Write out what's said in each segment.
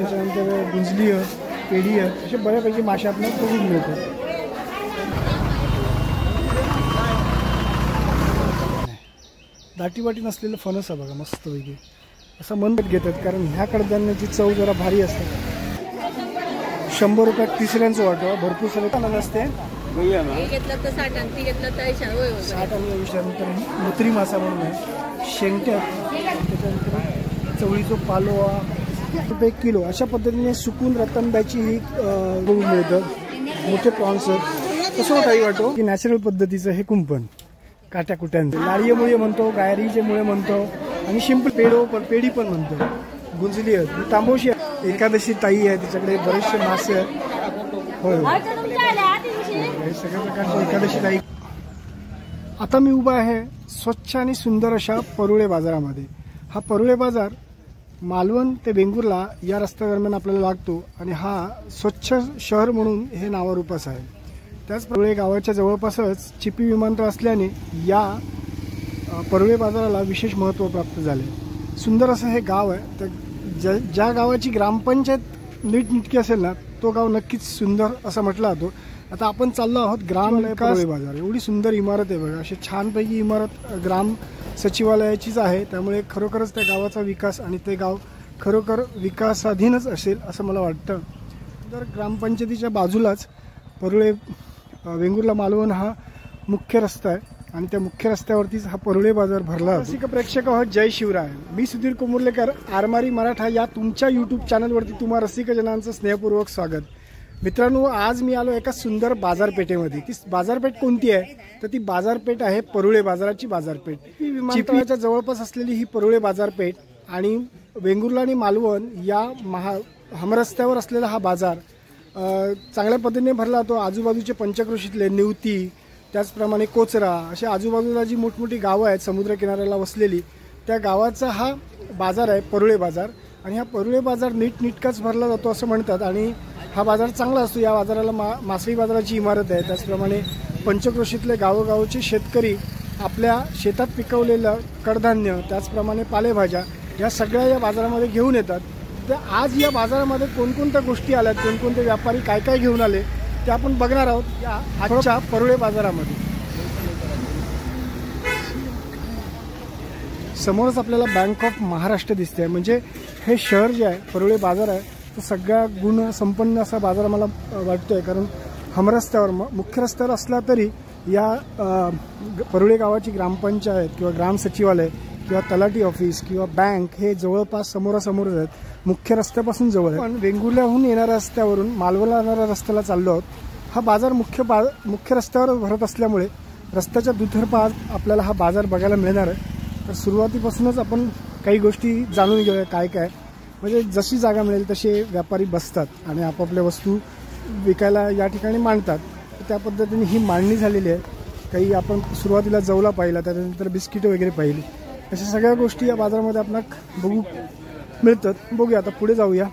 त्याच्यानंतर गुंजली पेढी असे बऱ्यापैकी मासे आपल्याला बघून मिळतात. दाटीवाटी नसलेलं फणस आहे बघा मस्तपैकी, असं मन घेतात कारण ह्या कडधान्याची चव जरा भारी असते. 100 रुपयात तिसऱ्यांचं वाटो भरपूर सगळं काला नसते. 60 आणि 20 मुत्री मासा म्हणून आहे. शेंगट्या त्याच्यानंतर चवळीचं पालोवा रुपये किलो अशा पद्धतीने सुकून रतनब्याची ही गहू मिळतं. मोठे प्रॉन्स कसं होतं वाटो की नॅचरल पद्धतीचं हे कुंपण काट्या कुट्यांचं लाळीमुळे म्हणतो, गायरीचे मुळे म्हणतो आणि शिंपल पेढी पण म्हणतो. गुंजली आहे तांबोशी एकादशी ताई आहे, तिच्याकडे बरेचसे मासे आहेत. होय सगळ्या प्रकारचे एकादशी ताई. आता मी उभा आहे स्वच्छ आणि सुंदर अशा परुळे बाजारामध्ये. हा परुळे बाजार मालवण ते वेंगुर्ला या रस्त्यादरम्यान आपल्याला लागतो आणि हा स्वच्छ शहर म्हणून हे नावारूपास आहे. त्याच परुळे गावाच्या जवळपासच चिपी विमानतळ असल्याने या परुळे बाजाराला विशेष महत्त्व प्राप्त झाले. सुंदर असं हे गाव आहे. तर ज्या गावाची ग्रामपंचायत नीटनेटकी असेल ना तो गाव नक्कीच सुंदर असं म्हटलं जातो. आता आपण चाललो आहोत ग्राम परुळे बाजार. एवढी सुंदर इमारत आहे बघा, अशी छानपैकी इमारत ग्राम सचिवालयाचीच आहे. त्यामुळे खरोखरच त्या गावाचा विकास आणि ते गाव खरोखर विकासाधीनच असेल असं मला वाटतं. तर ग्रामपंचायतीच्या बाजूलाच परुळे वेंगुर्ला मालवण हा मुख्य रस्ता आहे आणि त्या मुख्य रस्त्यावरतीच हा परुळे बाजार भरला. रसिक प्रेक्षक आहोत, जय शिवराय. मी सुधीर कोमुर्लेकर, आरमारी मराठा या तुमच्या यूट्यूब चॅनलवरती तुम्हा रसिकजनांचं स्नेहपूर्वक स्वागत. मित्रांनो, आज मी आलो एका सुंदर बाजारपेठेमध्ये. ती बाजारपेठ कोणती आहे तर ती बाजारपेठ आहे परुळे बाजाराची बाजारपेठ. विमानतळाच्या जवळपास असलेली ही परुळे बाजारपेठ आणि वेंगुर्ला आणि मालवण या हमरस्त्यावर असलेला हा बाजार चांगल्या पद्धतीने भरला जातो. आजूबाजूचे पंचक्रोशीतले निवती, त्याचप्रमाणे कोचरा असे आजूबाजूला जी मोठमोठी गावं आहेत समुद्रकिनाऱ्याला वसलेली त्या गावाचा हा बाजार आहे परुळे बाजार. आणि हा परुळे बाजार नीटनेटकाच भरला जातो असं म्हणतात आणि हा बाजार चांगला असतो. या बाजाराला मासळी बाजाराची इमारत आहे. त्याचप्रमाणे पंचक्रोशीतले गावोगावचे शेतकरी आपल्या शेतात पिकवलेलं कडधान्य त्याचप्रमाणे पालेभाज्या या सगळ्या या बाजारामध्ये घेऊन येतात. तर आज या बाजारामध्ये कोणकोणत्या गोष्टी आल्यात, कोणकोणते व्यापारी काय काय घेऊन आले ते आपण बघणार आहोत या आजच्या परुळे बाजारामध्ये. समोरच आपल्याला बँक ऑफ महाराष्ट्र दिसते. म्हणजे हे शहर जे आहे परुळे बाजार आहे तो सगळ्या गुण संपन्न असा बाजार मला वाटतोय. कारण हमरस्त्यावर मुख्य रस्त्यावर असला तरी या परुळे गावाची ग्रामपंचायत किंवा ग्राम सचिवालय किंवा तलाठी ऑफिस किंवा बँक हे जवळपास समोरासमोरच आहेत. मुख्य रस्त्यापासून जवळ आहे. पण वेंगुर्ल्याहून येणाऱ्या रस्त्यावरून मालवणला येणाऱ्या रस्त्याला चाललो आहोत. हा बाजार मुख्य रस्त्यावर भरत असल्यामुळे रस्त्याच्या दुतर्फा आपल्याला हा बाजार बघायला मिळणार आहे. तर सुरुवातीपासूनच आपण काही गोष्टी जाणून घेऊया काय काय. म्हणजे जशी जागा मिळेल तसे व्यापारी बसतात आणि आपापल्या वस्तू विकायला या ठिकाणी मांडतात. त्या पद्धतीने ही मांडणी झालेली आहे. काही आपण सुरुवातीला जवला पाहिला, त्यानंतर बिस्किट वगैरे पाहिली, अशा सगळ्या गोष्टी या बाजारामध्ये आपल्याला बघू मिळतात. बघूया आता पुढे जाऊया.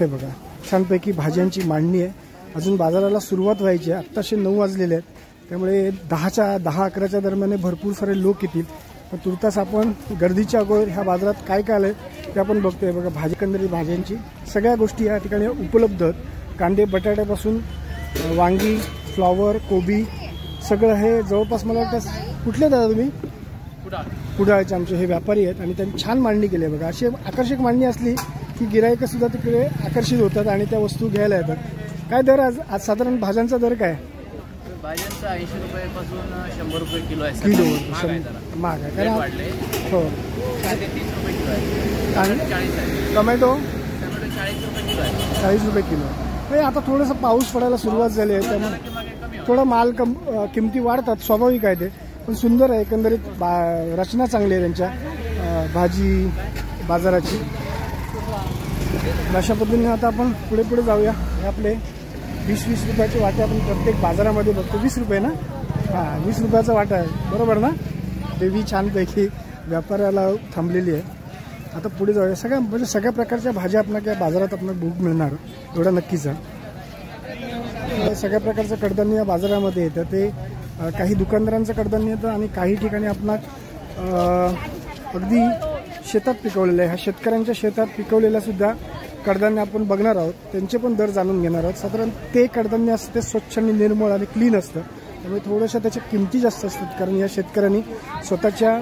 हे बघा छानपैकी भाज्यांची मांडणी आहे. अजून बाजाराला सुरुवात व्हायची आहे. आत्ताशे 9 वाजलेले आहेत. त्यामुळे 10-11च्या दरम्यान भरपूर सारे लोक येतील. तर तुर्तास आपण गर्दीच्या अगोदर ह्या बाजारात काय काय आलं ते आपण बघतोय. बघा एकंदरीत भाज्यांची सगळ्या गोष्टी या ठिकाणी उपलब्ध आहेत. कांदे बटाट्यापासून वांगी, फ्लॉवर, कोबी सगळं हे जवळपास मला वाटतं. कुठले दादा तुम्ही? कुडाळचे आमचे हे व्यापारी आहेत आणि त्यांनी छान मांडणी केली आहे. बघा अशी आकर्षक मांडणी असली की गिरायकं सुद्धा तिकडे आकर्षित होतात आणि त्या वस्तू घ्यायला येतात. काय दर आज साधारण भाज्यांचा दर काय? भाज्यांचा 80 रुपयापासून 100 रुपये किलो आहे. किलो महाग आहे कारण हो. 30 रुपये किलो आहे आणि 40 आहे. टोमॅटो 40 रुपये किलो आहे. 40 रुपये किलो. हे आता थोडंसं पाऊस पडायला सुरुवात झाली आहे त्यामुळे थोडा माल किमती वाढतात, स्वाभाविक आहे ते. पण सुंदर आहे एकंदरीत. रचना चांगली आहे त्यांच्या भाजी बाजाराची. अशा पद्धतीने आता आपण पुढे पुढे जाऊया. हे आपले 20-20 रुपयाचे वाटे आपण प्रत्येक बाजारामध्ये बघतो. 20 रुपये ना? हां 20 रुपयाचा वाटा आहे बरोबर ना? देवी छानपैकी व्यापाऱ्याला थांबलेली आहे. आता पुढे जाऊया. म्हणजे सगळ्या प्रकारच्या भाज्या आपल्याला या बाजारात आपल्याला बघूक मिळणार एवढं नक्कीच आहे. सगळ्या प्रकारचं कडधान्य या बाजारामध्ये येतं. ते काही दुकानदारांचं कडधान्य येतं आणि काही ठिकाणी आपणाक अगदी शेतात पिकवलेलं आहे, ह्या शेतकऱ्यांच्या शेतात पिकवलेल्या सुद्धा कडधान्य आपण बघणार आहोत, त्यांचे पण दर जाणून घेणार आहोत. साधारण ते कडधान्य असतं ते स्वच्छ आणि निर्मळ आणि क्लीन असतं, त्यामुळे थोड्याशा त्याच्या किमती जास्त असतात, कारण या शेतकऱ्यांनी स्वतःच्या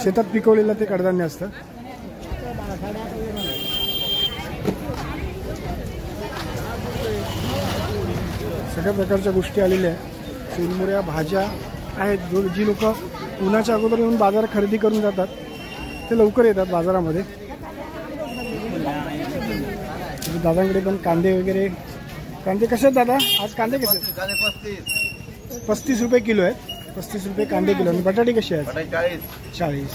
शेतात पिकवलेलं ते कडधान्य असतं. सगळ्या प्रकारच्या गोष्टी आलेल्या आहेत, चुरमुऱ्या भाज्या आहेत. जी लोक उन्हाच्या अगोदर येऊन बाजार खरेदी करून जातात ते लवकर येतात बाजारामध्ये. दादांकडे पण कांदे वगैरे. कांदे कसे आहेत दादा आज? कांदे कसे आहेत? 35 रुपये किलो आहेत. 35 रुपये कांदे किलो. आणि बटाटे कसे आहेत? 40.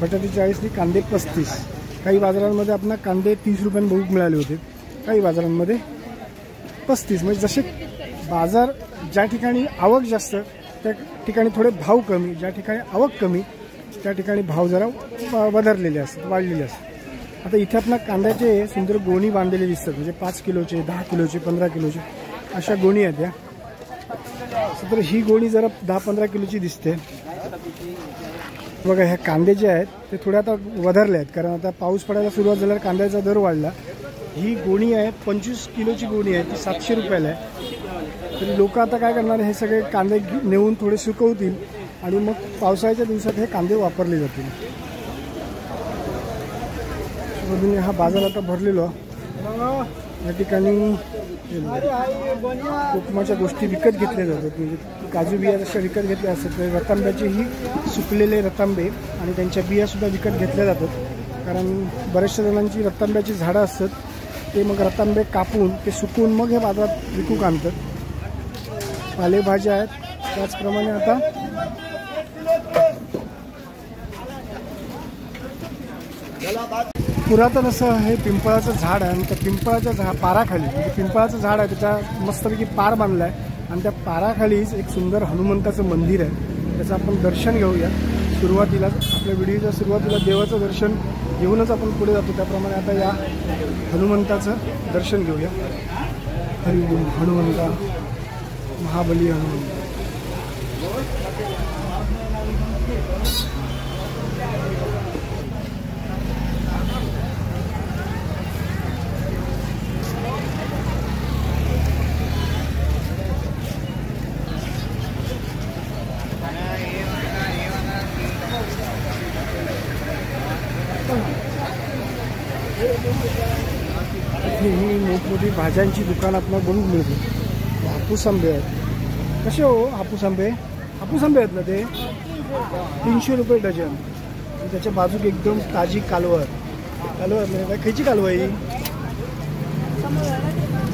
बटाटे 40 आणि कांदे 35. काही बाजारांमध्ये आपल्याला कांदे 30 रुपयांनी बघूक मिळाले होते, काही बाजारांमध्ये 35. म्हणजे जसे बाजार ज्या ठिकाणी आवक जास्त त्या ठिकाणी थोडे भाव कमी, ज्या ठिकाणी आवक कमी त्या ठिकाणी भाव जरा वधारलेले असतात, वाढलेले असतात. आता इथे आपल्या कांद्याचे सुंदर गोणी बांधलेले दिसतात, म्हणजे 5 किलोचे, 10 किलोचे, 15 किलोचे अशा गोणी आहेत. या तर ही गोणी जरा 10-15 किलोची दिसते. बघा ह्या कांदे जे आहेत ते थोडे आता वधारले आहेत, कारण आता पाऊस पडायला सुरुवात झाल्यावर कांद्याचा दर वाढला. ही गोणी आहे 25 किलोची गोणी आहे, ती 700 रुपयाला आहे. तरी लोक आता काय करणार, हे सगळे कांदे नेऊन थोडे सुकवतील आणि मग पावसाळ्याच्या दिवसात हे कांदे वापरले जातील. हा बाजार आता भरलेलो. या ठिकाणी कोकमाच्या गोष्टी विकत घेतल्या जातात, म्हणजे काजू बिया जशा विकत घेतल्या असतात रतांब्याचेही सुकलेले रतांबे आणि त्यांच्या बियासुद्धा विकत घेतल्या जातात. कारण बऱ्याचशा जणांची रतांब्याची झाडं असतात, ते मग रतांबे कापून ते सुकवून मग हे बाजारात विकूक आणतात. पालेभाज्या आहेत. त्याचप्रमाणे आता पुरातन असं हे पिंपळाचं झाड आहे आणि त्या पिंपळाच्या पाराखाली, म्हणजे पिंपळाचं झाड आहे त्याच्या मस्तपैकी पार बांधला आहे आणि त्या पाराखालीच एक सुंदर हनुमंताचं मंदिर आहे. त्याचं आपण दर्शन घेऊया. सुरुवातीला आपल्या व्हिडिओच्या सुरुवातीला देवाचं दर्शन घेऊनच आपण पुढे जातो, त्याप्रमाणे आता या हनुमंताचं दर्शन घेऊया. हरी ओम हनुमंता, महाबली हनुमंत. ही मोठमोठी भाज्यांची दुकान आपल्याला बघून मिळते. हापूस आंबे आहेत. कसे हो हापूस आंबे? हापूस आंबे आहेत ना ते 300 रुपये डझन. त्याच्या बाजूक एकदम ताजी कालवड. कालवड म्हणजे खायची कालवड ही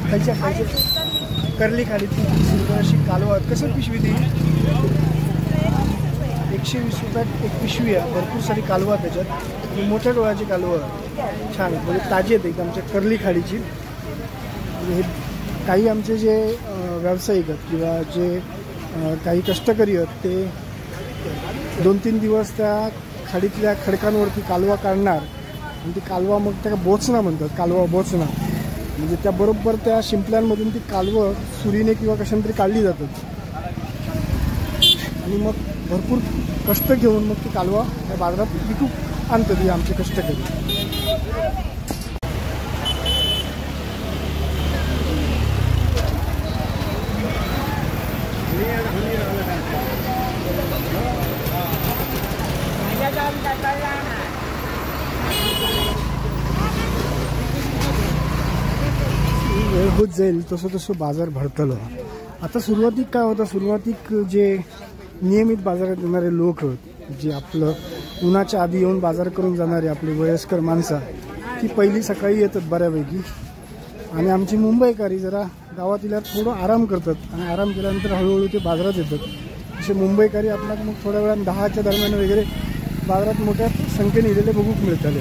खायच्या करली खाली 30 रुपये अशी कालवड. कसं पिशवी ती? 120 रुपयात एक पिशवी आहे. भरपूर सारी कालवड त्याच्यात. मोठ्या डोळ्याची कालवड छान म्हणजे ताजी आहेत एकदम आमच्या कर्ली खाडीची. हे काही आमचे जे व्यावसायिक आहेत किंवा जे काही कष्टकरी आहेत ते 2-3 दिवस त्या खाडीतल्या खडकांवरती कालवा काढणार आणि ती कालवा मग त्या बोचणा म्हणतात, कालवा बोचणा. म्हणजे त्याबरोबर त्या शिंपल्यांमधून ती कालवं सुरीने किंवा कशाने तरी काढली जातात आणि मग भरपूर कष्ट घेऊन मग ती कालवा त्या बाजारात विकू आणतात आमचे कष्टकरी. वेळ होत जाईल तसं तसं बाजार भरतलो. आता सुरुवातीक काय होतं, सुरुवातीक जे नियमित बाजारात येणारे लोक जे आपलं उन्हाच्या आधी येऊन बाजार करून जाणारे आपली वयस्कर माणसं ती पहिली सकाळी येतात बऱ्यापैकी आणि आमची मुंबईकारी जरा गावातील थोडं आराम करतात आणि आराम केल्यानंतर हळूहळू ते बाजारात येतात. असे मुंबईकारी आपल्याला मग थोड्या वेळात 10च्या दरम्यान वगैरे बाजारात मोठ्या संख्येने इलेले बघूक मिळतात.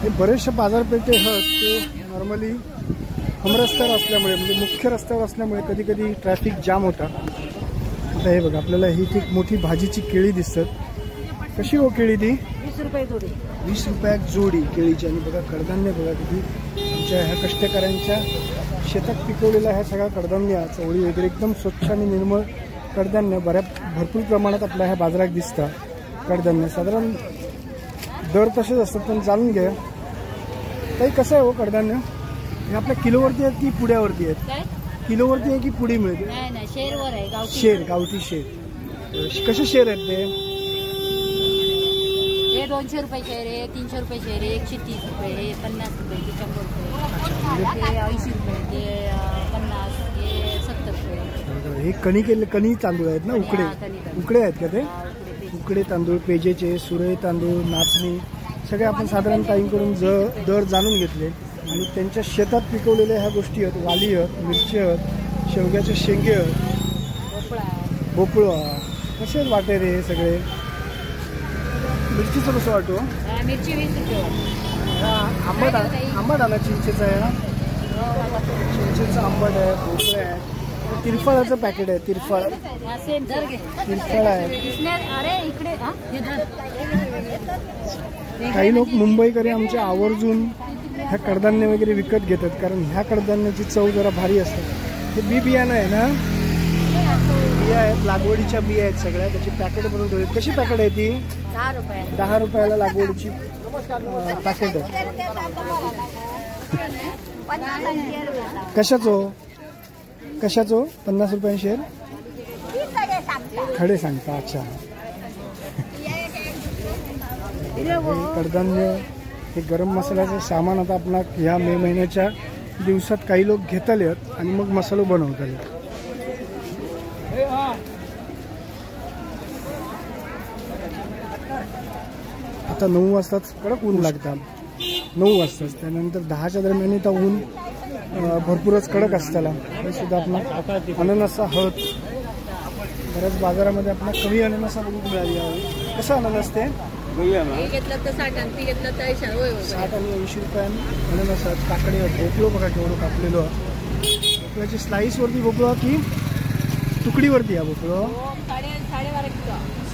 हे बरेचसे बाजारपेठे आहेत ते नॉर्मली हमरस्त्यावर असल्यामुळे म्हणजे मुख्य रस्त्यावर असल्यामुळे कधी कधी ट्रॅफिक जाम होता. आता हे बघा आपल्याला ही एक मोठी भाजीची केळी दिसतात. कशी हो केळी ती? 20 रुपये जोडी. 20 रुपयात जोडी केळीची. आणि बघा कडधान्य बघा किती आमच्या ह्या कष्टकऱ्यांच्या शेतात पिकवलेला ह्या सगळा कडधान्य चवळी वगैरे एकदम स्वच्छ आणि निर्मळ कडधान्य भरपूर प्रमाणात आपल्या ह्या बाजारात दिसतात. कडधान्य साधारण दर तसेच असतात, पण जाणून घ्या काही कसं आहे हो कडधान्य. हे आपल्या किलोवरती आहेत की पुड्यावरती आहेत? किलोवरती आहे की पुडी मिळते? नाही शेरवर आहे. शेर, गावठी शेर. कसे शेर आहेत ते? हे 200 रुपये शेर आहे, 300 रुपये शेर आहे, 130 रुपये, हे 50 रुपये, 100 रुपये, हे 80 रुपये, ते 50, हे 70 रुपये. हे कणी तांदूळ आहेत ना? उकडे आहेत का ते? उकडे तांदूळ, पेजेचे, सुरई तांदूळ, नाचणी सगळे आपण साधारण ताईंकडून दर जाणून घेतले. आणि त्यांच्या शेतात पिकवलेल्या ह्या गोष्टी आहेत. वाली आहेत, मिरची आहेत, शेवग्याचे शेंगे आहेत, भोपळा. कसे वाटे रे हे सगळे? मिरचीचं कसं वाटतो? मिरची 20 रुपये. आंबट आला चिंचेचा आहे ना? चिंचेचा आंबट आहे, भोपळा आहे. तिरफळाचं पॅकेट आहे. तिरफळ आहे. काही लोक मुंबईकरी आमचे आवर्जून ह्या कडधान्य वगैरे विकत घेतात, कारण ह्या कडधान्याची चव जरा भारी असते. हे बियाणं आहे ना? बिया आहेत, लागवडीच्या बिया आहेत सगळ्या. त्याची पॅकेट बनवून ठेवली. कशी पॅकेट आहे ती? 10 रुपयाला लागवडीची पॅकेट आहे. कशाचो 50 रुपये शेर? खडे सांगता. अच्छा. कडधान्य हे गरम मसाल्याचं सामान आता आपण ह्या मे महिन्याच्या दिवसात काही लोक घेतले आणि मग मसाला बनवतले. आता 9 वाजताच कडक ऊन लागतात. 9 वाजताच. त्यानंतर 10च्या दरम्यान तर ऊन भरपूरच कडक असताना हे सुद्धा आपला अननसा हळद. बऱ्याच बाजारामध्ये आपल्याला कमी अननसा बघून मिळाली आहे. कसं अननस ते? 60 आणि 80 रुपयांनी अननस आहेत. काकडी भोपळो बघा केवढं कापलेलो. भोपळ्याची स्लाईसवरती भोपळा की तुकडीवरती आहे भोपळो?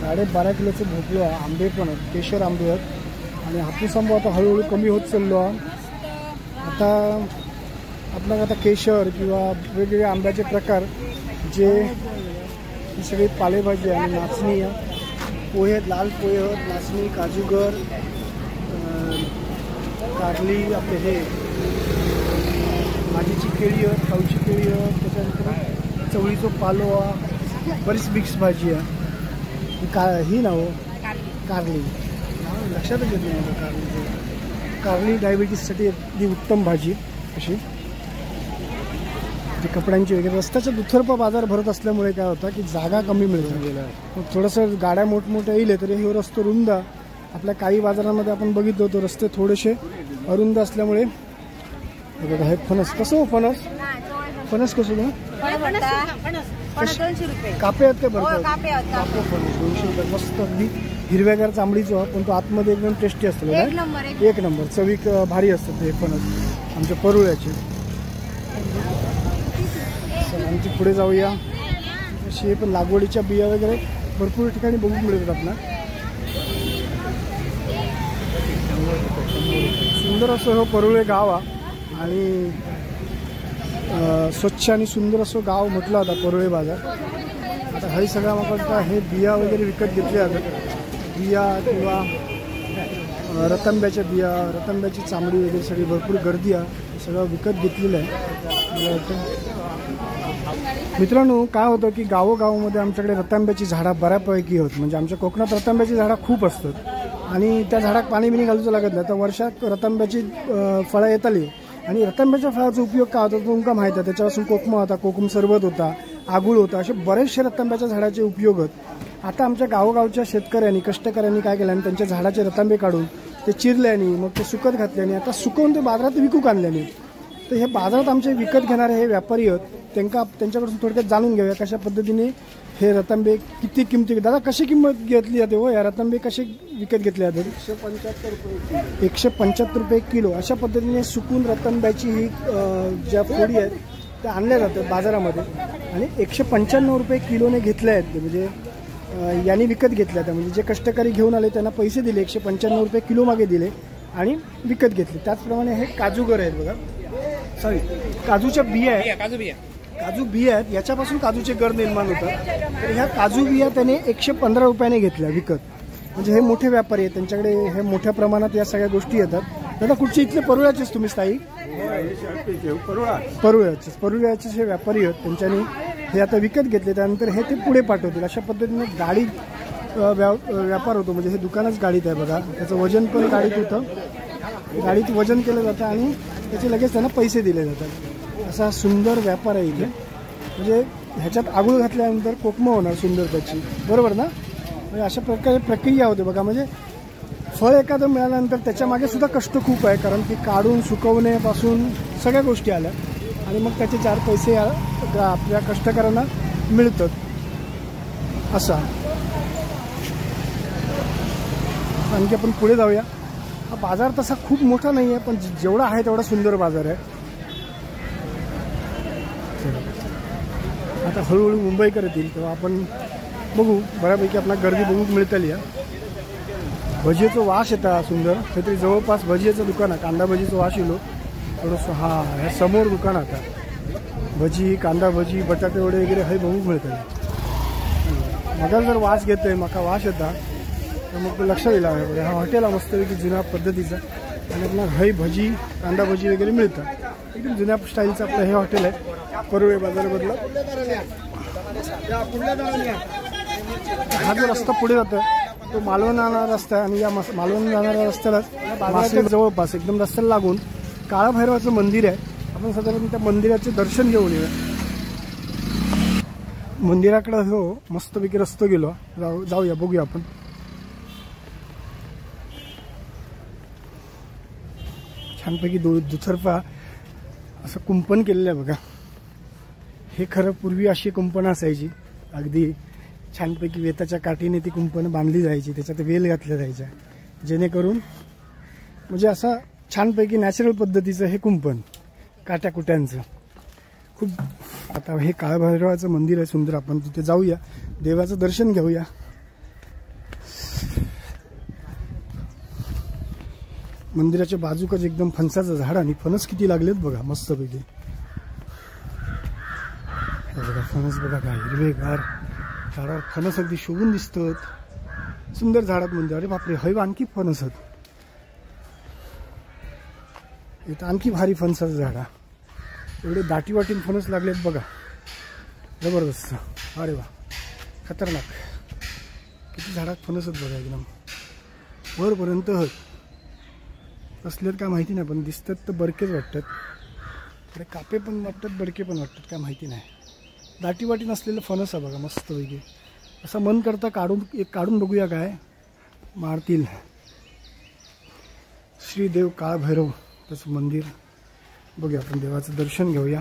12.5 किलोचं भोपळो. आंबे पण आहेत, केशर आंबे आहेत. आणि हापूस आंबा आता हळूहळू कमी होत चाललो. आता आपल्याला आता केशर किंवा वेगवेगळे आंब्याचे प्रकार जे ही सगळी पालेभाजी आणि नाचणी, पोहे आहेत, लाल पोहे आहेत, नाचणी, काजूगर, कारली, आपले हे भाजीची केळी आहेत, खाऊची केळी आहेत. त्याच्यानंतर चवळीचो पालोआ, बरीच मिक्स भाजी आहे. ही नाव कारली लक्षातच येत नाही. कारली डायबिटीससाठी अगदी उत्तम भाजी. अशी कपड्यांची वगैरे. रस्त्याच्या दुतर्फा बाजार भरत असल्यामुळे काय होतं की जागा कमी मिळते. थोडंसं गाड्या मोठमोठ्या येईल तरी हे रस्ते रुंद. आपल्या काही बाजारांमध्ये आपण बघितलं होतं रस्ते थोडेसे अरुंद असल्यामुळे. हे फणस कसं हो? फणस कसं ना? कापे आहेत ते भरतात. कापो फणस 200 रुपये. मस्त अगदी हिरव्यागार चांबडीचं, पण तो आतमध्ये एकदम टेस्टी असतो. एक नंबर चवी भारी असतात हे फणस आमच्या परुळ्याचे. आमची पुढे जाऊया. अशी पण लागवडीच्या बिया वगैरे भरपूर ठिकाणी बघून मिळतात आपल्याला. सुंदर असं हो परुळे गाव आणि स्वच्छ आणि सुंदर असं गाव म्हटलं होता परुळे बाजार. आता हे सगळ्या वापरता हे बिया वगैरे विकत घेतले जातात. बिया किंवा रतांब्याच्या बिया, रतांब्याची चांबडी वगैरे सगळी भरपूर गर्दी आहे. सगळं विकत घेतलेलं आहे. मला वाटतं मित्रांनो काय होतं की गावोगावामध्ये आमच्याकडे रतांब्याची झाडं बऱ्यापैकी होत. म्हणजे आमच्या कोकणात रतांब्याची झाडं खूप असतात आणि त्या झाडात पाणी बिणी घालूचं लागत नाही. तर वर्षात रतांब्याची फळं येताली. आणि रतांब्याच्या फळाचा उपयोग काय होता तुमका माहिती आहे. त्याच्यापासून कोकमा होता, कोकम सरबत होता, आगुळ होता, असे बरेचसे रतांब्याच्या झाडाचे उपयोग आहेत. आता आमच्या गावोगावच्या शेतकऱ्यांनी कष्टकऱ्यांनी काय केलं आणि त्यांच्या झाडाचे रतांबे काढून ते चिरल्याने मग ते सुकत घातल्याने आता सुकवून ते बाजारात विकूक आणल्याने. तर हे बाजारात आमचे विकत घेणारे हे व्यापारी आहेत. त्यांच्याकडून थोडक्यात जाणून घेऊया कशा पद्धतीने हे रतांबे किती किमती. दादा कशी किंमत घेतली जाते हो या रतांबे? कसे विकत घेतले जाते? 175 रुपये. 175 रुपये किलो. अशा पद्धतीने सुकून रतांब्याची ही ज्या फोडी आहेत त्या आणल्या जातात बाजारामध्ये आणि 195 रुपये किलोने घेतल्या आहेत. म्हणजे यांनी विकत घेतल्या त्या. म्हणजे जे कष्टकरी घेऊन आले त्यांना पैसे दिले, 195 रुपये किलो मागे दिले आणि विकत घेतले. त्याचप्रमाणे हे काजूगर आहेत बघा. सॉरी काजूच्या बिया आहेत. काजू बिया आहेत. याच्यापासून काजूचे गर निर्माण होतात. तर ह्या काजू बिया त्याने 115 रुपयाने घेतल्या विकत. म्हणजे हे मोठे व्यापारी आहेत, त्यांच्याकडे हे मोठ्या प्रमाणात या सगळ्या गोष्टी येतात. दादा कुठचे इथले परुळ्याचेच तुम्ही स्थायिक? परुळ्याचे हे व्यापारी आहेत, त्यांच्यानी हे आता विकत घेतले, त्यानंतर हे ते पुढे पाठवतील. अशा पद्धतीने गाडी व्यापार होतो. म्हणजे हे दुकानच गाडीत आहे बघा, त्याचं वजन पण गाडीत होतं, गाडीत वजन केलं जातं आणि त्याचे लगेच त्यांना पैसे दिले जातात. असा सुंदर व्यापार आहे इथे. म्हणजे ह्याच्यात आगुळ घातल्यानंतर कोकमं होणार सुंदर त्याची, बरोबर ना? म्हणजे अशा प्रकारे प्रक्रिया होते बघा. म्हणजे फळ एखादं मिळाल्यानंतर त्याच्या मागे सुद्धा कष्ट खूप आहे, कारण की काढून सुकवण्यापासून सगळ्या गोष्टी आल्या आणि मग त्याचे 4 पैसे आपल्या कष्टकऱ्यांना मिळतात. असा आणखी आपण पुढे जाऊया. हा बाजार तसा खूप मोठा नाही आहे, पण जेवढा आहे तेवढा सुंदर बाजार आहे. आता हळूहळू मुंबईकर येतील तेव्हा आपण बघू, बऱ्यापैकी आपल्याला गर्दी बघूक मिळतली. या भजीचं वास येतात सुंदर. काहीतरी जवळपास भजीचं दुकान आहे, कांदा भजीचं वास येलो थोडंसं. हा ह्या समोर दुकान आता भजी, कांदा भजी, बटाटे वडे वगैरे हे बघूक मिळतले. मग जर वास घेतोय माका वास येता तर मग लक्षात येईल. हा हॉटेल आहे मस्तपैकी जुन्या पद्धतीचं आणि आपल्याला हई भजी, कांदा भजी वगैरे मिळतात. एकदम जुन्या स्टाईलचं आपलं हे हॉटेल आहे परुळे बाजारामधलं. हा जो रस्ता पुढे जातो तो मालवण जाणारा रस्ता आहे आणि या मालवण जाणाऱ्या रस्त्यालाच बाजाराच्या जवळपास एकदम रस्त्याला लागून काळभैरवाचं मंदिर आहे. आपण साधारण त्या मंदिराचे दर्शन घेऊन येऊया. मंदिराकडे हो मस्तपैकी रस्ता गेलो, जाऊया बघूया आपण. छानपैकी दुतर्फा असं कुंपण केलेलं आहे बघा. हे खरं पूर्वी अशी कुंपणं असायची, अगदी छानपैकी वेताच्या काठीने ती कुंपणं बांधली जायची, त्याच्यात वेल घातल्या जायच्या, जेणेकरून म्हणजे असं छानपैकी नॅचरल पद्धतीचं हे कुंपण काट्याकुट्यांचं खूप. आता हे काळभैरवाचं मंदिर आहे सुंदर, आपण तिथे जाऊया, देवाचं दर्शन घेऊया. मंदिराच्या बाजूकच एकदम फणसाचं झाड आणि फणस किती लागलेत बघा मस्तपैकी. बघा फणस बघा काय हिरवेगार झाडावर फणस अगदी शोभून दिसतात. सुंदर झाडात मंदिर. अरे बापरे, हय आणखी फणस आहेत इथं, आणखी भारी फणसाचं झाडा. एवढे दाटी वाटीन फणस लागलेत बघा, जबरदस्त. अरे वा खतरनाक, किती झाडात फणस आहेत बघा, एकदम वरपर्यंत असलेत काय माहिती नाही, पण दिसतात तर बरकेच वाटतात. इकडे कापे पण वाटतात, बडके पण वाटतात, काय माहिती नाही. दाटी वाटी नसलेलं फणस आहे बघा मस्तपैकी. असं मन करता काढून बघूया काय मारतील. श्री देव काळभैरव त्याचं मंदिर बघूया आपण, देवाचं दर्शन घेऊया.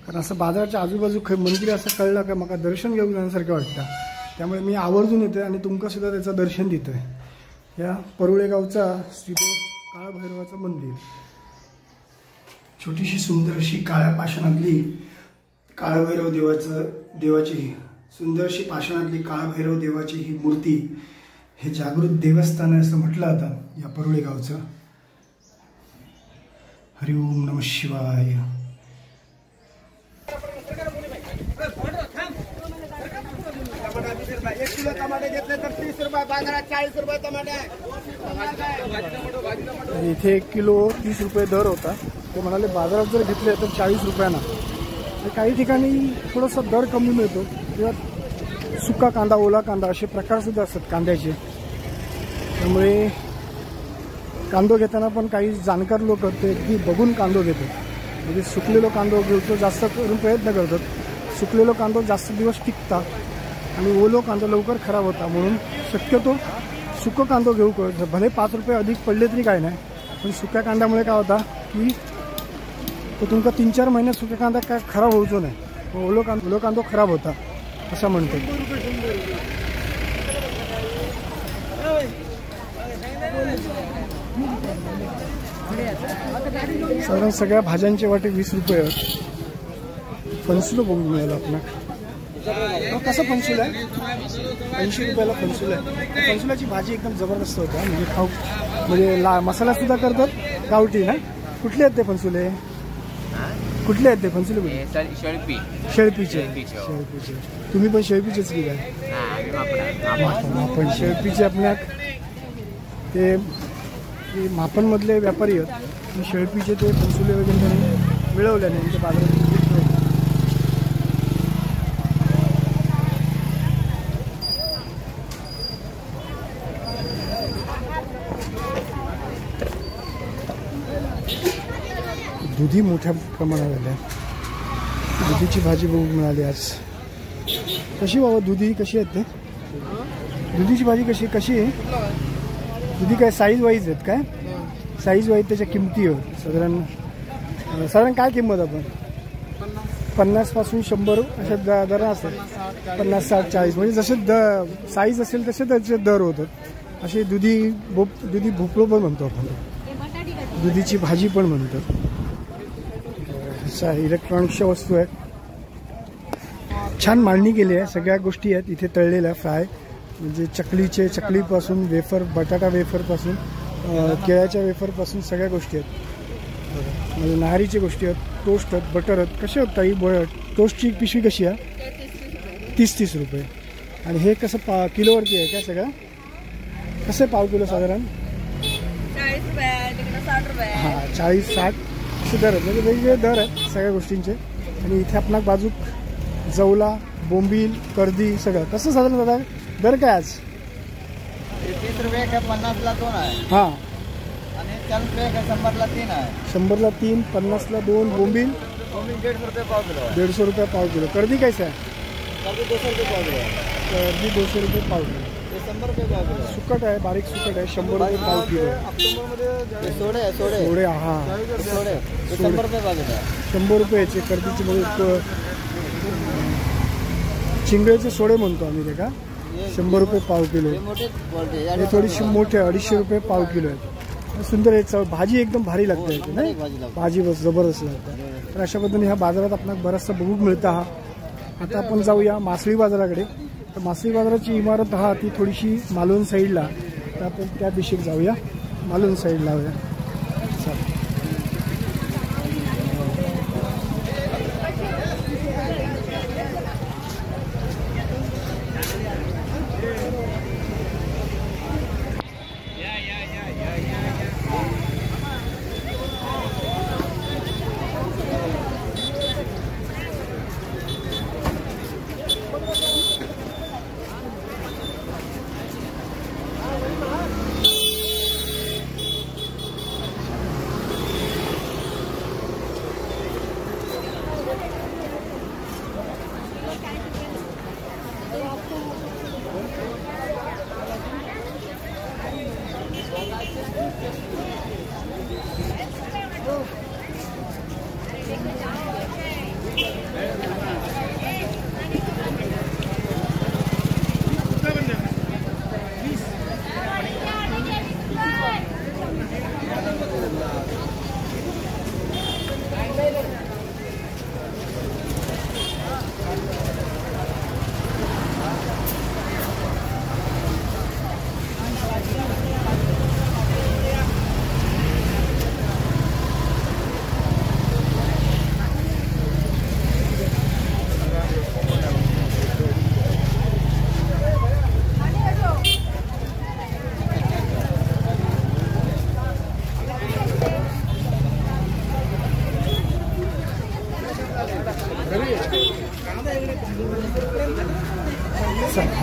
कारण असं बाजाराच्या आजूबाजू मंदिर असं कळलं का मला दर्शन घेऊन जाण्यासारखं वाटतं, त्यामुळे मी आवर्जून येतोय आणि तुमका सुद्धा त्याचं दर्शन देतोय. या परुळे गावचा श्रीदेव काळभैरवाचं मंदिर. छोटीशी सुंदर अशी काळ्या पाषाणातली काळभैरव देवाची सुंदरशी पाषाणातली काळभैरव देवाची ही मूर्ती, हे जागृत देवस्थान आहे असं म्हटलं जातं या परुळे गावचं. हरिओम नमः शिवाय. इथे 1 किलो 30 रुपये दर होता. ते म्हणाले बाजारात जर घेतले तर 40 रुपयांना. काही ठिकाणी थोडासा दर कमी मिळतो किंवा सुका कांदा, ओला कांदा असे प्रकार सुद्धा असतात कांद्याचे. त्यामुळे कांदो घेताना पण काही जाणकार लोक ते अगदी बघून कांदो घेतात. म्हणजे सुकलेलो कांदो घेतो जास्त करून प्रयत्न करतात. सुकलेलो कांदो जास्त दिवस टिकतात आणि ओलो कांदा लवकर खराब होता, म्हणून शक्यतो सुकं कांदो घेऊ. भले 5 रुपये अधिक पडले तरी काय नाही, पण सुक्या कांद्यामुळे काय होता की तो तुमका 3-4 महिने सुक्या कांदा काय खराब होऊचो नाही, ओलो कांदो खराब होता असं म्हणतात. साधारण सगळ्या भाज्यांचे वाटे 20 रुपये आहेत. फणसुलं बघून मिळालं आपल्याला. कसं फणसूल आहे? 80 रुपयाला फणसूल आहे. फणसुलाची भाजी एकदम जबरदस्त होता, म्हणजे खाऊ म्हणजे मसाला सुद्धा करतात गावठी ना. कुठले आहेत ते फणसुले? कुठले आहेत ते फणसुले कुठले? शेळपी. शेळपीचे. शेळपीचे. शेळपीचे. तुम्ही पण शेळपीचेच की काय? आपण शेळपीचे आपल्याक ते मापनमधले व्यापारी आहेत. शेळपीचे ते फणसुले वगैरे त्यांनी मिळवल्याने त्यांच्या बाजारात विकतोय. दुधी मोठ्या प्रमाणात आल्या. दुधीची भाजी बघून मिळाली आज. कशी बाबा दुधी कशी आहेत ते? दुधीची भाजी कशी कशी आहे? दुधी काय साईज वाईज आहेत काय? साईज वाईज त्याच्या किमती आहेत साधारण काय किंमत आपण? 50 पासून 100 अशा दर असतात. 50, 60, 40 म्हणजे जसे साईज असेल तसे त्याचे दर होतात. असे दुधी भोपळो पण म्हणतो आपण. दुधीची भाजी पण म्हणतो. इलेक्ट्रॉनिक्सच्या वस्तू आहेत. छान मांडणी केली आहे. सगळ्या गोष्टी आहेत इथे तळलेल्या फ्राय म्हणजे चकलीपासून वेफर बटाटा वेफरपासून केळ्याच्या वेफरपासून सगळ्या गोष्टी आहेत. म्हणजे नाहरीची गोष्टी आहेत. टोस्ट आहेत बटर आहेत. कसे आहेत ताई? टोस्टची पिशवी कशी आहे? 30 रुपये. आणि हे कसं किलोवरती आहे काय सगळं? कसं आहे पाव किलो साधारण? 40 रुपये, 60 रुपये. हां 40-60 असे दर आहेत. म्हणजे वेगवेगळे दर आहेत सगळ्या गोष्टींचे. आणि इथे आपला बाजूक जवला बोंबील कर्दी सगळं कसं साधारण दादा दर काय आज? 30 रुपये का 50ला 2 आहे. हां आणि 40 रुपये का 100ला 3 आहे. 100ला 3, 50ला 2. बोंबील 150 रुपये पाव किलो. 150 रुपये पाव किलो. कर्दी कैसा आहे? कर्दी 200 रुपये पाव किलो. कर्दी 200 रुपये पाव किलो. 100 रुपये पाव किलो. सुकट आहे बारीक सुकट आहे 100 रुपये पाव किलो. सोडे सोडे हा 100 रुपये पाव किलो. 100 रुपयाचे कर्दीचे म्हणजे चिंगळीचे सोडे म्हणतो आम्ही ते का 100 रुपये पाव किलो. हे थोडीशी मोठे 250 रुपये पाव किलो आहे. सुंदर आहे. भाजी एकदम भारी लागते नाही भाजी बस जबरदस्त लागते. तर अशा पद्धतीने ह्या बाजारात आपल्याला बराचसा बघूक मिळतं. आता आपण जाऊया मासळी बाजाराकडे. तर मासळी बाजाराची इमारत ती थोडीशी मालवण साईडला. तर आपण त्या दिशेत जाऊया. मालवण साईडला जाऊया.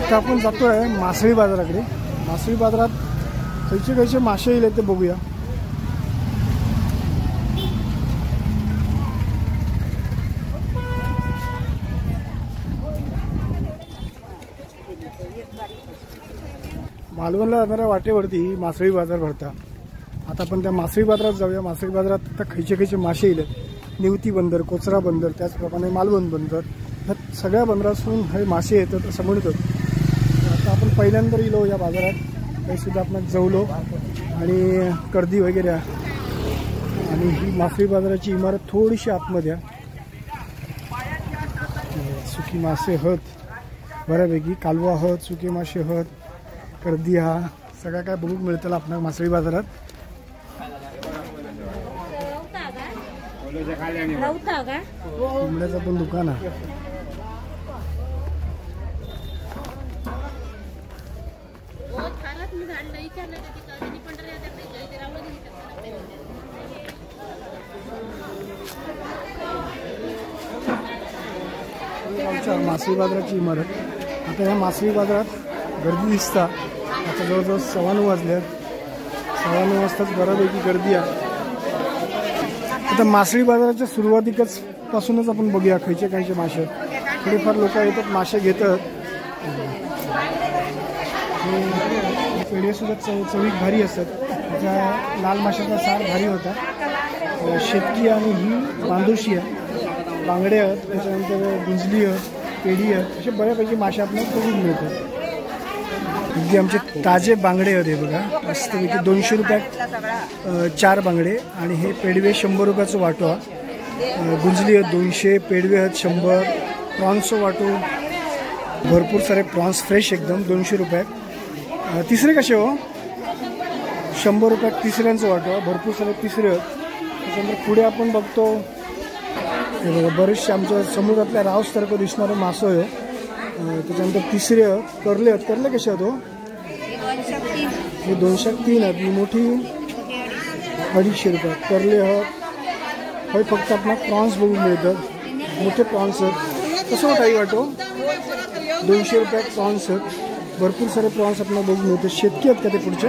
आता आपण जातोय मासळी बाजाराकडे. मासळी बाजारात खयचे मासे येईल ते बघूया. मालवणला जाणाऱ्या वाटेवरती मासळी बाजार भरता. आता आपण त्या मासळी बाजारात जाऊया. मासळी बाजारात आता खयचे मासे येईल. निवती बंदर, कोचरा बंदर, त्याचप्रमाणे मालवण बंदर, ह्या सगळ्या बंदरातून हे मासे येतात असं म्हणतो. आता आपण पहिल्यांदा गेलो या बाजारात. काही सुद्धा आपण जवलो आणि कर्दी वगैरे. आणि ही मासळी बाजाराची इमारत थोडीशी आतमध्ये आहे. सुकी मासे हत बऱ्यापैकी, कालवा हत, सुके मासे हत, कर्दी सगळं काय बघूक मिळतं आपल्याला मासळी बाजारात. नव्हता का कोंबड्याचं पण दुकान आहे. आमच्या मासळी बाजाराची इमारत. आता ह्या मासळी बाजारात गर्दी दिसता. आता जवळजवळ 9:15 वाजले. 9:15 वाजताच बऱ्यापैकी गर्दी आहे. आता मासळी बाजाराच्या सुरुवातीकच पासूनच आपण बघूया खायचे खायचे मासे. थोडेफार लोक येतात मासे घेतात. पेढे सुद्धा चवीक भारी असतात. त्याचा लाल माशाचा सार भारी होता. शेतकी आणि ही बांधोशी आहे. बांगडे आहेत, त्याच्यानंतर गुंजली आहेत, पेढी आहेत, असे बऱ्यापैकी मासे आपल्याला बघून मिळतात. अगदी आमचे ताजे बांगडे आहेत हे बघा. मस्तपैकी 200 रुपयात 4 बांगडे. आणि हे पेडवे 100 रुपयाचं वाटो आहे. गुंजली आहेत 200, पेडवे आहेत 100, प्रॉन्सचं वाटो. भरपूर सारे प्रॉन्स फ्रेश एकदम 200 रुपयात. तिसरे कसे हो? 100 रुपयात तिसऱ्यांचं वाटो. भरपूर सारे तिसरे आहेत. त्याच्यानंतर पुढे आपण बघतो हे बघा बरेचसे आमच्या समुद्रातल्या रावसारखं दिसणारं मासं आहे. त्याच्यानंतर तिसरे करले आहेत. करले कसे आहेत हो? हे 203 आहेत. मोठी 250 रुपयात करले आहेत. हे फक्त आपला प्रॉन्स बघून मिळतात. मोठे प्रॉन्स आहेत. कसं होतं आई वाटो? 200 रुपयात प्रॉन्स आहेत. भरपूर सारे प्रॉन्स आपल्याला बघून मिळतात. शेतकी आहेत का ते पुढचे?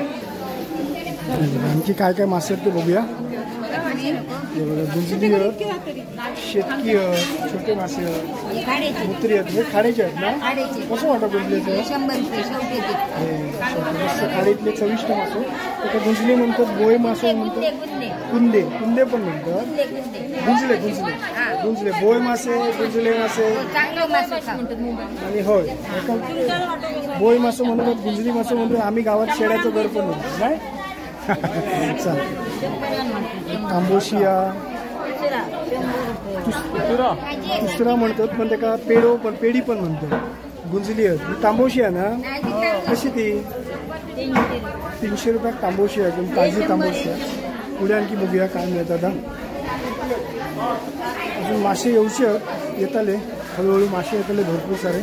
आणखी काय काय मासे आहेत ते बघूया. गुंजली शेतकी छोटे मासे मुत्री आहेत. हे खाडीचे आहेत ना? कसं वाटतं गुंजलीचं? 100 रुपये खाडीतले 24 मासे. त्याच्या गुंजली म्हणतात. बोय मासे म्हणतात. कुंदे कुंदे पण म्हणतात. गुंजले गुंजले गुंजले बोय मासे गुंजले मासे आणि होय बोय मासे म्हणतात. गुंजली मासे म्हणतो. आम्ही गावात शेड्याचं घर पण म्हणतो नाही. तांबोशिया दुसरा म्हणतात. पण त्याला पेडो पण पेढी पण म्हणतात. गुंजली आहेत. तांबोशिया ना कशी ती? 300 रुपयात तांबोशिया. एकदम ताजी तांबोशिया. पुढे आणखी बघूया काय मिळतात. अजून मासे येऊचे येताले. हळूहळू मासे येताले भरपूर सारे.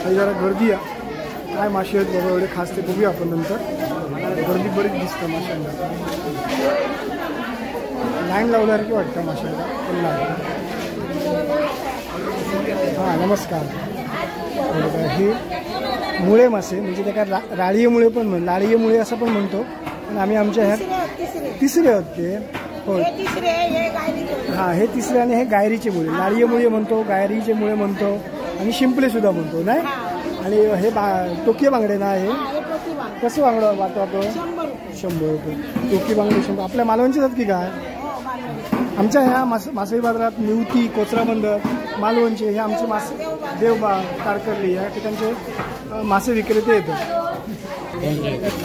काही जरा गर्दी आहे. काय मासे आहेत बाबा एवढे खास ते बघूया आपण नंतर. गर्दी बरीच दिसतं माशांना. लाईन लावल्यासारखी वाटतं माशांना. हां नमस्कार. हे मुळे मासे म्हणजे त्या काय राळीये मुळे पण म्हण लाळीये मुळे असं पण म्हणतो. पण आम्ही आमच्या ह्या तिसरे आहेत ते. होय हां हे तिसरे आणि हे गायरीचे मुळे. लाळीये मुळे म्हणतो, गायरीचे मुळे म्हणतो आणि शिंपले सुद्धा म्हणतो नाही. आणि हे टोकी बांगडे ना. हे कसं बांगडं वाटतो आपण? 100 रुपये टोकी बांगडे 100. आपल्या मालवणचेच आहेत की काय? आमच्या ह्या मासळी बाजारात निवती, कोचराबंद, मालवणचे हे आमचे मासे देवबाग, तारकर्ली या ठिकाणचे मासे विक्रेते येतात.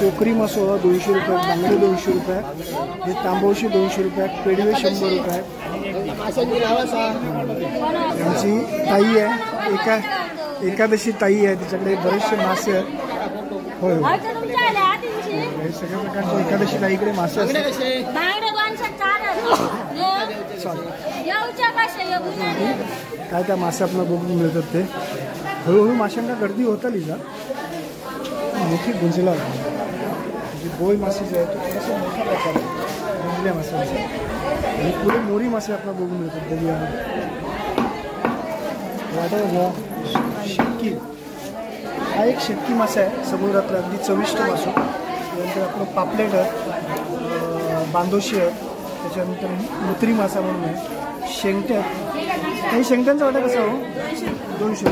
टोकरी मासो 200 रुपये, बांगडे 200 रुपये, हे तांबोशी 200 रुपये, पेडवे 100 रुपये. आमची ताई आहे. एकादशी ताई आहे. तिच्याकडे बरेचसे मासे आहेत. होय हे सगळ्या प्रकारचे एकादशी ताईकडे मासे असतात. काय काय मासे आपल्याला बघून मिळतात ते. हळूहळू माशांना गर्दी होत आली का. मोठी गुंजला म्हणजे बोय मासे जे आहेत ते थोडासा मोठा प्रकार गुंजल्या माशांचा. आणि पुढे मोरी मासे आपल्याला बघून मिळतात. बघूया वाटत शेतकी. हा एक शेतकी मासा आहे समुद्रातला. अगदी चविष्ट मासा. त्यानंतर आपलं पापलेट आहेत, बांधोशी आहेत. त्याच्यानंतर मुत्री मासा म्हणून आहे. शेंगट्या काही शेंगट्यांचा वाटा कसा हो? 200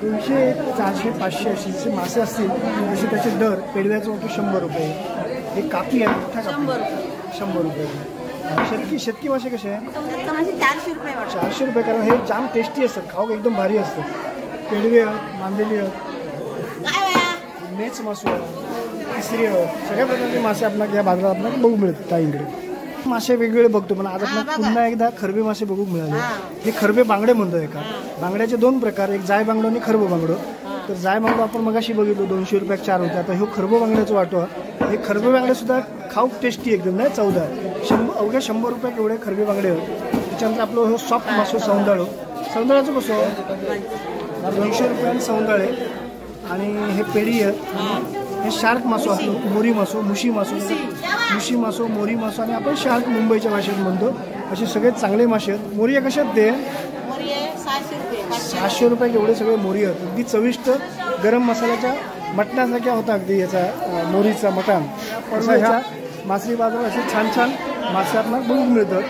200 400 500 असे मासे असतील तसे त्याचे दर. पेडव्याचं वाटो 100 रुपये. हे कापी आहे मोठा कापी 100 रुपये. शेतकी मासे कसे आहे? 400 रुपये. कारण हे जाम टेस्टी असतात. खाऊ एकदम भारी असतात. पेडवे आहेत, मांदेली आहेत, मेच मासू आहेत, तिसरी आहेत. सगळ्या प्रकारचे मासे आपल्याला या बाजारात आपल्याला बघू मिळतात. ताईंकडे मासे वेगवेगळे बघतो. पण आज आपल्याला पुन्हा एकदा खरबे मासे बघू मिळाले. हे खरबे बांगडे म्हणतो. एका बांगड्याचे 2 प्रकार. एक जाय बांगडो आणि खरबो बांगडो. तर जाय बांगडो आपण मगाशी बघितलो 200 रुपयाक 4 होते. आता ह्यो खरबो बांगड्याचो वाटो. हे खरबे बांगडे सुद्धा खाऊक टेस्टी एकदम नाही चवदार. अवघ्या 100 रुपयाक एवढे खरबे बांगडे आहेत. त्याच्यानंतर आपलं हो सॉफ्ट मासो सौंदाळो. सौंदाळाचं कसं 200 रुपयान सौंदाळे. आणि हे पेढी आहेत. हे शार्क मासो असतो, मोरी मासो, मुशी मासो, मोरी मासो आणि आपण शार्क मुंबईच्या भाषेत म्हणतो. असे सगळे चांगले मासे आहेत. मोरी कशात ते 600 रुपये एवढे सगळे मोरी आहेत. अगदी चविष्ट गरम मसाल्याच्या मटणासारख्या होता अगदी याचा मोरीचा मटण. ह्या मासळी बाजारात असे छान छान मासे आपल्याला बघून मिळतात.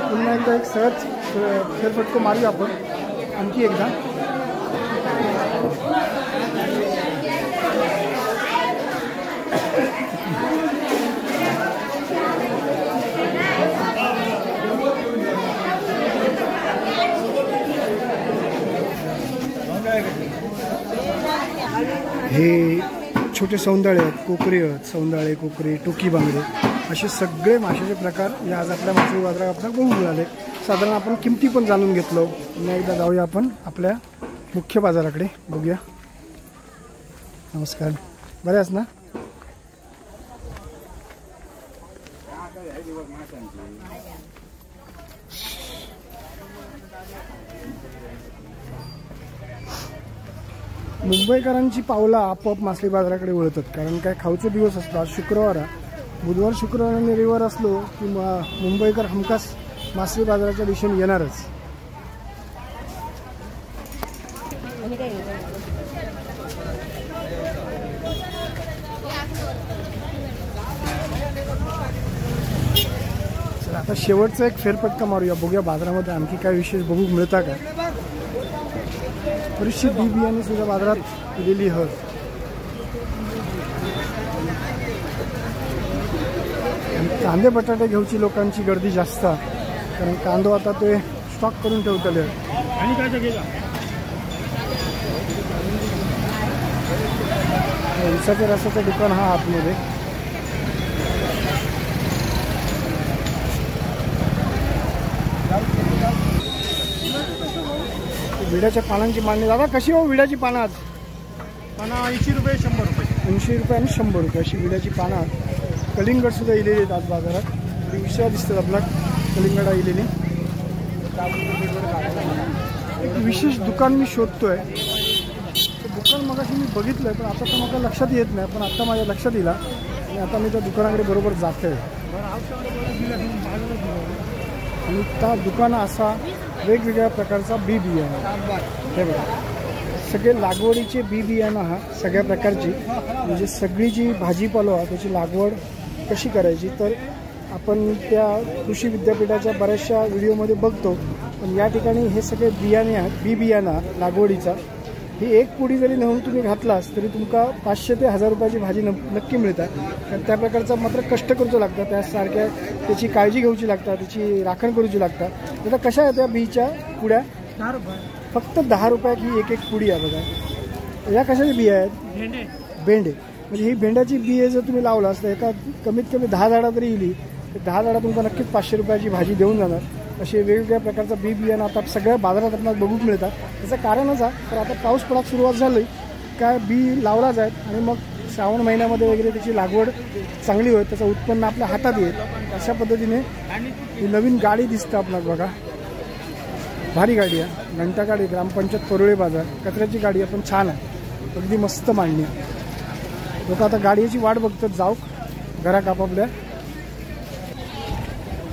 पुन्हा एकदा एक सहज फेरफटको मारूया आपण आणखी एकदा. हे छोटे सौंदाळे आहेत, कोकरे आहेत, सौंदाळे, कोकरे, टोकी बांगडे असे सगळे माशाचे प्रकार या आज आपल्या मासळी बाजारात आपल्याला बघून मिळाले. साधारण आपण किमती पण जाणून घेतलो. पुन्हा एकदा जाऊया आपण आपल्या मुख्य बाजाराकडे बघूया. नमस्कार, बरे आहेस ना? मुंबईकरांची पावलं आपोआप मासळी बाजाराकडे वळतात. कारण काय खाऊचे दिवस असतात. शुक्रवार, बुधवार, शुक्रवार आणि रविवार असलो की मुंबईकर हमखास मासळी बाजाराच्या दिशेने येणारच. चला आता शेवटचा एक फेरफटका मारूया. बघूया बाजारामध्ये आणखी काय विशेष बघू मिळता का. बरीचशी बी बियाणे सुद्धा बाजारात दिलेली आहेत. कांदे बटाटे घेऊची लोकांची गर्दी जास्त आहे. कारण कांदो आता ते स्टॉक करून ठेवतले. आणि काय उसाच्या रसाचं दुकान हा आतमध्ये. विड्याच्या पानांची मागणी. दादा कशी हो विड्याची पानं आज? पाना 80 रुपये 100 रुपये. 80 रुपये आणि 100 रुपये अशी विड्याची पानं. कलिंगड सुद्धा इलेली आहेत आज बाजारात. विषय दिसतात आपला कलिंगड इलेली. एक विशेष दुकान मी शोधतोय. ते दुकान मगाशी मी बघितलंय पण आता तर मला लक्षात येत नाही. पण आता माझ्या लक्षात येईल आणि आता मी त्या दुकानाकडे बरोबर जातोय. आणि त्या दुकाना असा वेगवेगळ्या प्रकारचा बी बियाणं. हे बघा सगळे लागवडीचे बी बियाणं हा सगळ्या प्रकारची. म्हणजे सगळी जी भाजीपालो त्याची लागवड कशी करायची तर आपण त्या कृषी विद्यापीठाच्या बऱ्याचशा व्हिडिओमध्ये बघतो. पण या ठिकाणी हे सगळे बियाणे आहेत, बी बियाणं लागवडीचा. ही एक पुडी जरी नेऊन तुम्ही घातलास तरी तुमका 500 ते 1000 रुपयाची भाजी नक्की मिळतात. कारण त्या प्रकारचा मात्र कष्ट करूचं लागतं. त्यासारख्या त्याची काळजी घ्यायची लागतात, त्याची राखण करूची लागतात. आता कशा आहेत त्या बीच्या पुड्या? 10 रुपये. फक्त 10 रुपयात ही एक पुडी आहे बघा. या कशाची बिया आहेत? भेंडे. म्हणजे ही भेंड्याची बिये जर तुम्ही लावलास तर एका कमीत कमी 10 झाडा जरी येईल तर 10 झाडा तुमका नक्कीच 500 रुपयाची भाजी देऊन जाणार. असे वेगवेगळ्या प्रकारचा बी बियाणं आता सगळ्या बाजारात आपल्याला बघून मिळतात. त्याचं कारणच आहे तर आता पाऊस पडायला सुरुवात झाली काय बी लावला जाईल आणि मग श्रावण महिन्यामध्ये वगैरे त्याची लागवड चांगली होईल, त्याचं उत्पन्न आपल्या हातात येईल. अशा पद्धतीने ही नवीन गाडी दिसतं आपल्याला बघा. भारी गाडी आहे, घंटा गाडी, ग्रामपंचायत परुळे बाजार, कचऱ्याची गाडी आहे पण छान आहे, अगदी मस्त मांडणी. लोक आता गाडीची वाट बघतात जाऊ घरात आपापल्या.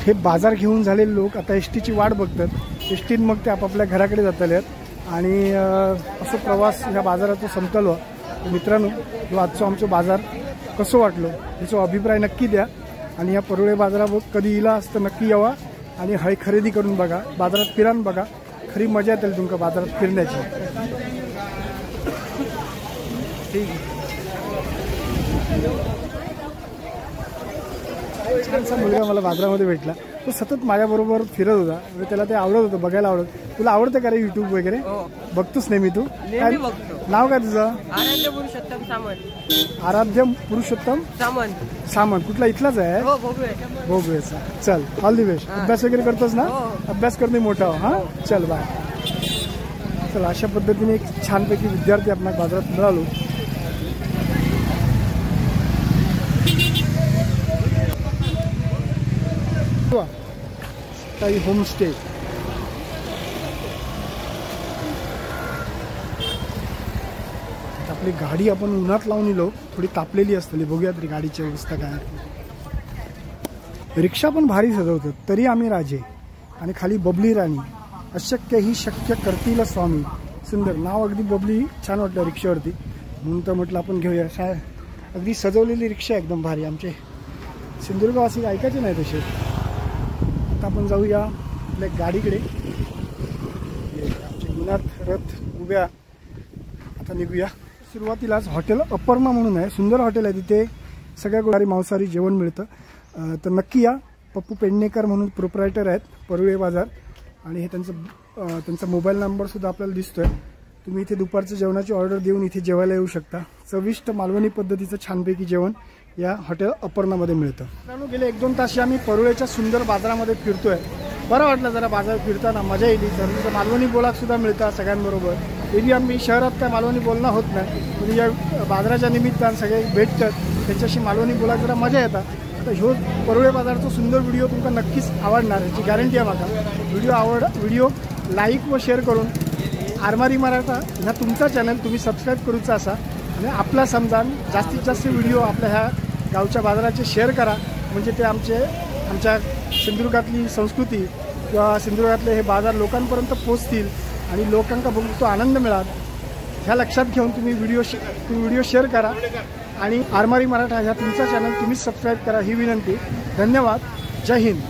हे बाजार घेऊन झालेले लोक आता एस टीची वाट बघतात. एस टीन मग ते आपापल्या घराकडे जातले आहेत. आणि असं प्रवास ह्या बाजाराचा संपतलो. मित्रांनो जो आजचा आमचा बाजार कसं वाटलो याचा अभिप्राय नक्की द्या. आणि या परुळे बाजारावर कधी इला असतं नक्की यावा आणि हळी खरेदी करून बघा, बाजारात फिरान बघा, खरी मजा येईल तुमका बाजारात फिरण्याची. ठीक आहे. छानसा मुलगा मला बाजारामध्ये भेटला. तो सतत माझ्याबरोबर फिरत होता. म्हणजे त्याला ते आवडत होतं, बघायला आवडत. तुला आवडतं का रे युट्यूब वगैरे? बघतोच नेहमी तू? काय नाव काय तुझं? आराध्य पुरुषोत्तम सामंत. आराध्य पुरुषोत्तम सामंत. कुठला इथलाच आहे? भोगवेचा. चल ऑल दी बेस्ट. अभ्यास वगैरे करतोस ना? अभ्यास करणे मोठा हो. हां चल बाय. चला अशा पद्धतीने एक छानपैकी विद्यार्थी आपल्या बाजारात मिळालो. काही होमस्टे आपली गाडी आपण उन्हात लावून इलो थोडी तापलेली असतली. बघूया तरी गाडीची अवस्था काय. रिक्षा पण भारी सजवतात तरी आम्ही राजे आणि खाली बबली राणी. अशक्य ही शक्य करतील स्वामी. सुंदर नाव अगदी बबली छान वाटलं रिक्षावरती म्हणून तर म्हटलं आपण घेऊया. अगदी सजवलेली रिक्षा एकदम भारी. आमचे सिंधुदुर्गवासी ऐकायचे नाही तसे. आता आपण जाऊया आपल्या गाडीकडे. आमचे गुणात रथ उभ्या. आता निघूया. सुरुवातीलाच हॉटेल अपर्णा म्हणून आहे. सुंदर हॉटेल आहे. तिथे सगळ्या गोळारी मांसाहारी जेवण मिळतं. तर नक्की या. पप्पू पेडणेकर म्हणून प्रोप्रायटर आहेत परुळे बाजार आणि हे त्यांचा मोबाईल नंबरसुद्धा आपल्याला दिसतोय. तुम्ही इथे दुपारचं जेवणाची ऑर्डर देऊन इथे जेवायला येऊ शकता. चविष्ट मालवणी पद्धतीचं छानपैकी जेवण या हॉटेल अपर्णामध्ये मिळतं. मित्रांनो गेले 1-2 तास आम्ही परुळेच्या सुंदर बाजारामध्ये फिरतोय. बरं वाटलं जरा बाजार फिरताना मजा येईल. तर मालवणी बोलाकसुद्धा मिळतात सगळ्यांबरोबर. एरवी आम्ही शहरात काय मालवणी बोलणं होत नाही म्हणजे या बाजाराच्या निमित्तानं सगळे भेटतात त्यांच्याशी मालवणी बोलायला जरा मजा येतात. तर ह्यो परुळे बाजारचा सुंदर व्हिडिओ तुमका नक्कीच आवडणार याची गॅरंटी आहे माझा. व्हिडिओ लाईक व शेअर करून आरमारी मराठा ह्या तुमचा चॅनल तुम्ही सबस्क्राईब करूचा असा आणि आपला समजान जास्तीत जास्त व्हिडिओ आपल्या ह्या गावच्या बाजाराचे शेअर करा. म्हणजे ते आमच्या सिंधुदुर्गातली संस्कृती किंवा सिंधुदुर्गातले हे बाजार लोकांपर्यंत पोहोचतील आणि लोकांना बघून तो आनंद मिळाल ह्या लक्षात घेऊन तुम्ही व्हिडिओ शेअर करा आणि आरमारी मराठा ह्या तुमचा चॅनल तुम्ही सबस्क्राईब करा ही विनंती. धन्यवाद. जय हिंद.